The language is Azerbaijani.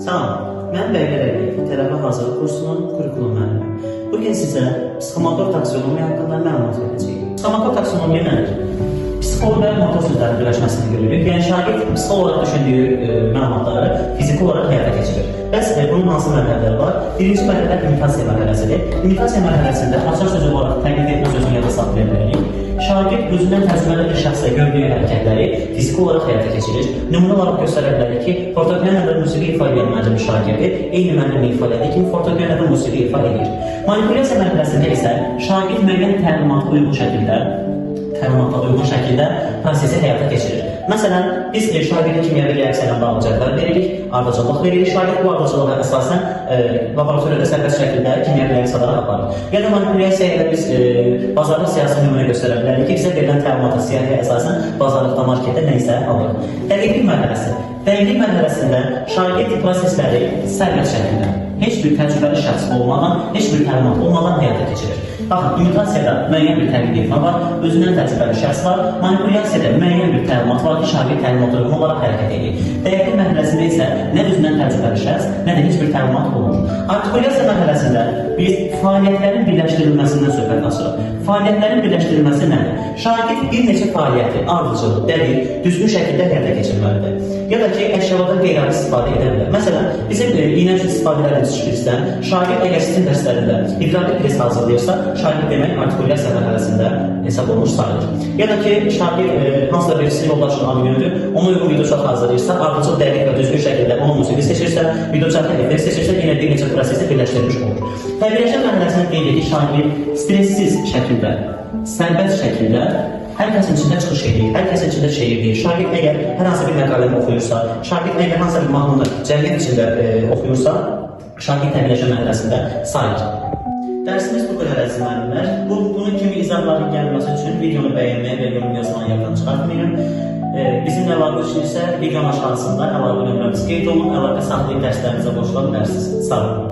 Salam, mən Bəqər Əliyev, tələbə hazırlıq kursunun kurikulum müəllimi. Bugün sizə psixomotor taksonomiya haqqında məlumat verəcəyim. Psixomotor taksonomiya nədir? Psixoloq və motor sözlərin birləşməsini görürük. Yəni şagird psixoloq olaraq düşündüyü məlumatları fiziki olaraq həyata keçirir. Bəs bunun hansı mərhələləri var? Birinci mərhələ imitasiya mərhələsidir. İmitasiya mərhələsində açar sözü olaraq təqlid etmə sözünü yada saxlaya bilərik. Şagird özündən təcrübəli bir şəxsə gördüyü hərəkətləri fiziki olaraq həyata keçirir. Nümunə olaraq göstərə bilərik ki, fortepianoda musiqi ifa edən müəllim şagirdi eyni müəllimlə ifadə kimi fortepianoda musiqi ifa edir. Manipulyasiya mərhələsində isə şagird müəyyən təlimata uyğun şəkildə prosesi həyata keçirir. Məsələn, biz şagirdə kimyəvi reaksiya ilə bağlı cədvəl veririk, ardıcıllıq veririk. Şagird bu ardıcılığa əsasən laboratoriyada sərbəst şəkildə kimyəvi reaksiyaları aparır. Ya da manipulyasiya ilə biz bazarlıq siyasi nümunə göstərə bilərik ki, bizə verilən təlimata siyahıya əsasən bazarlıqda marketdə nə isə alır. Dəqiqlik mərhələsi. Dəqiqlik mərhələsində şagird prosesləri sərbəst şəkildə, heç bir təcrübəli şəxs olmadan, heç bir təlimat olmadan həyata keçirir. Baxın, imitasiyada müəyyən bir təqlid etmə var, özündən təcrübəli şəxs var, manipulyasiyada müəyyən bir təlimat var ki, şagird təlimata uyğun olaraq hərəkət edir. Dəqiqlik mərhələsində isə nə özündən təcrübəli şəxs, nə də heç bir təlimat olmur. Artikulyasiya mərhələsində biz fəaliyyətlərin birləşdirilməsindən söhbət açırıq. Fəaliyyətlərin birləşdirilməsi nədir? Şagird bir neçə fəaliyyəti ardıcıl, dəqiq, düzgün şəkildə həyata keçirməlidir. Ya da ki, əşyalardan qeyri-adi istifadə edə bilər. Məsələn, bizim iynə istifadələrdən çıxırsan, şagird əgər sizin dərslərində idraki pres hazırlayırsa, şagird demək artikulyasiya mərhələsində hesab olunmuş sayılır. Ya da ki, şagird hansısa birisi yoldaşının adını göndərib, ona uyğun videoçarx hazırlayırsa, ardıcıl, dəqiq və düzgün şəkildə onun musiqi seçirsə, videoçarx effekt seçirsə, yenə bir neçə prosesi birləşdirilmiş olur. Tərbiyələşmə mərhələsində qeyd edir, şagird stressiz şəkildə, sərbəst şəkildə hər kəsin içində çıxış edir, hər kəsin içində şeir deyir. Şagird əgər hər hansı bir məqaləni oxuyursa, şagird əgər hansısa bir mahnını cəmiyyət içində oxuyursa, şagird tərbiyələşmə mərhələsində sayılır. Dərsimiz bu qədər əziz müəllimlər. Bunun kimi izahların gəlməsi üçün videonu bəyənməyə və yorum yazmanı yaddan çıxartmayın. Bizimlə əlaqə üçün isə videonun aşağısında əlaqə nömrəmiz qeyd olun, əlaqə saxlayıb dərslərinizə qoşula bilərsiniz. Sağ olun.